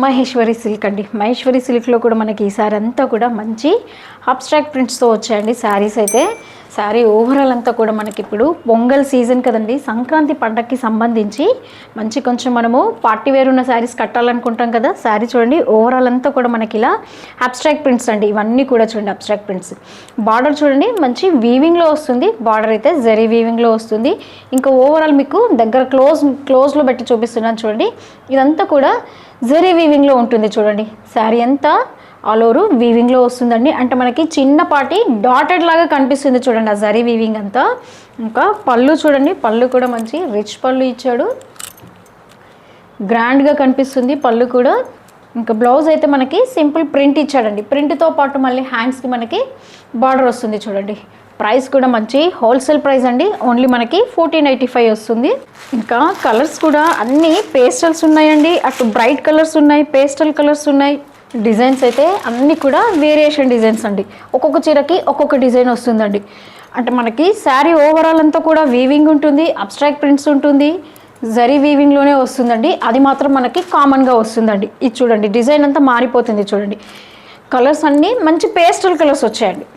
Maheshwari silk అండి. మహేశ్వరి సిల్క్లో కూడా మనకి ఈసారి అంతా కూడా మంచి అబ్స్ట్రాక్ట్ ప్రింట్స్తో వచ్చాయండి శారీస్ అయితే. శారీ ఓవరాల్ అంతా కూడా మనకి ఇప్పుడు పొంగల్ సీజన్ కదండి, సంక్రాంతి పండగకి సంబంధించి మంచి కొంచెం మనము పార్టీ వేర్ ఉన్న శారీస్ కట్టాలనుకుంటాం కదా. శారీ చూడండి ఓవరాల్ అంతా కూడా మనకి ఇలా అబ్స్ట్రాక్ట్ ప్రింట్స్ అండి. ఇవన్నీ కూడా చూడండి అబ్స్ట్రాక్ట్ ప్రింట్స్. బార్డర్ చూడండి మంచి వీవింగ్లో వస్తుంది. బార్డర్ అయితే జరీ వీవింగ్లో వస్తుంది. ఇంకా ఓవరాల్ మీకు దగ్గర క్లోజ్లో పెట్టి చూపిస్తున్నాను చూడండి. ఇదంతా కూడా జరీ వీవింగ్లో ఉంటుంది చూడండి. శారీ అంతా ఆల్ ఓవర్ వీవింగ్లో వస్తుందండి. అంటే మనకి చిన్నపాటి డాటెడ్ లాగా కనిపిస్తుంది చూడండి ఆ జరీ వీవింగ్ అంతా. ఇంకా పళ్ళు చూడండి, పళ్ళు కూడా మంచి రిచ్ పళ్ళు ఇచ్చాడు, గ్రాండ్గా కనిపిస్తుంది పళ్ళు కూడా. ఇంకా బ్లౌజ్ అయితే మనకి సింపుల్ ప్రింట్ ఇచ్చాడండి. ప్రింట్తో పాటు మళ్ళీ హ్యాండ్స్కి మనకి బార్డర్ వస్తుంది చూడండి. ప్రైస్ కూడా మంచి హోల్సేల్ ప్రైస్ అండి. ఓన్లీ మనకి 1485 వస్తుంది. ఇంకా కలర్స్ కూడా అన్నీ పేస్టల్స్ ఉన్నాయండి. అటు బ్రైట్ కలర్స్ ఉన్నాయి, పేస్టల్ కలర్స్ ఉన్నాయి. డిజైన్స్ అయితే అన్నీ కూడా వేరియేషన్ డిజైన్స్ అండి. ఒక్కొక్క చీరకి ఒక్కొక్క డిజైన్ వస్తుందండి. అంటే మనకి శారీ ఓవరాల్ అంతా కూడా వీవింగ్ ఉంటుంది, అబ్స్ట్రాక్ట్ ప్రింట్స్ ఉంటుంది, జరీ వీవింగ్లోనే వస్తుందండి. అది మాత్రం మనకి కామన్గా వస్తుందండి. ఇది చూడండి డిజైన్ అంతా మారిపోతుంది చూడండి. కలర్స్ అన్నీ మంచి పేస్టల్ కలర్స్ వచ్చాయండి.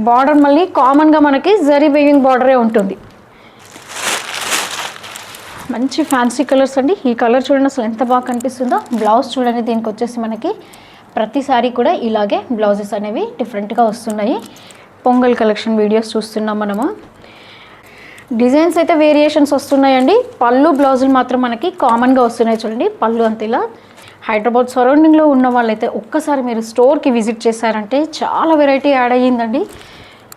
బార్డర్ మళ్ళీ కామన్గా మనకి జరీ వీవింగ్ బార్డరే ఉంటుంది. మంచి ఫ్యాన్సీ కలర్స్ అండి. ఈ కలర్ చూడండి అసలు ఎంత బాగా కనిపిస్తుందో. బ్లౌజ్ చూడండి, దీనికి వచ్చేసి మనకి ప్రతిసారి కూడా ఇలాగే బ్లౌజెస్ అనేవి డిఫరెంట్గా వస్తున్నాయి. పొంగల్ కలెక్షన్ వీడియోస్ చూస్తున్నాం మనము. డిజైన్స్ అయితే వేరియేషన్స్ వస్తున్నాయండి. పళ్ళు బ్లౌజులు మాత్రం మనకి కామన్గా వస్తున్నాయి చూడండి. పళ్ళు అంత ఇలా. హైదరాబాద్ సరౌండింగ్లో ఉన్న వాళ్ళైతే ఒక్కసారి మీరు స్టోర్కి విజిట్ చేశారంటే చాలా వెరైటీ యాడ్ అయ్యిందండి.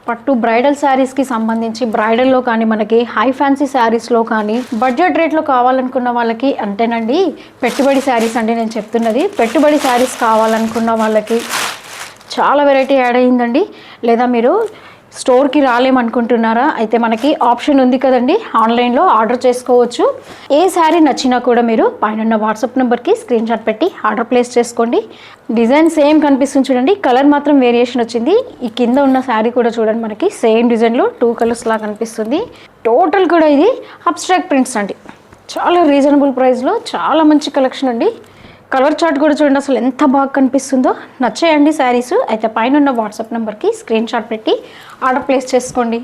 పట్టు బ్రైడల్ శారీస్కి సంబంధించి బ్రైడల్లో కానీ మనకి హై ఫ్యాన్సీ శారీస్లో కానీ బడ్జెట్ రేట్లో కావాలనుకున్న వాళ్ళకి అంతేనండి. పెట్టుబడి శారీస్ అండి నేను చెప్తున్నది. పెట్టుబడి శారీస్ కావాలనుకున్న వాళ్ళకి చాలా వెరైటీ యాడ్ అయ్యిందండి. లేదా మీరు స్టోర్కి రాలేమనుకుంటున్నారా? అయితే మనకి ఆప్షన్ ఉంది కదండి, ఆన్లైన్లో ఆర్డర్ చేసుకోవచ్చు. ఏ శారీ నచ్చినా కూడా మీరు పైన వాట్సాప్ నెంబర్కి స్క్రీన్ షాట్ పెట్టి ఆర్డర్ ప్లేస్ చేసుకోండి. డిజైన్ సేమ్ కనిపిస్తుంది చూడండి, కలర్ మాత్రం వేరియేషన్ వచ్చింది. ఈ కింద ఉన్న శారీ కూడా చూడండి మనకి సేమ్ డిజైన్లో 2 కలర్స్ లాగా కనిపిస్తుంది. టోటల్ కూడా ఇది అబ్స్ట్రాక్ట్ ప్రింట్స్ అండి. చాలా రీజనబుల్ ప్రైస్లో చాలా మంచి కలెక్షన్ అండి. కలర్ చార్ట్ కూడా చూడండి అసలు ఎంత బాగా కనిపిస్తుందో. నచ్చాయండి శారీస్? అయితే పైన ఉన్న వాట్సాప్ నెంబర్కి స్క్రీన్ షాట్ పెట్టి ఆర్డర్ ప్లేస్ చేసుకోండి.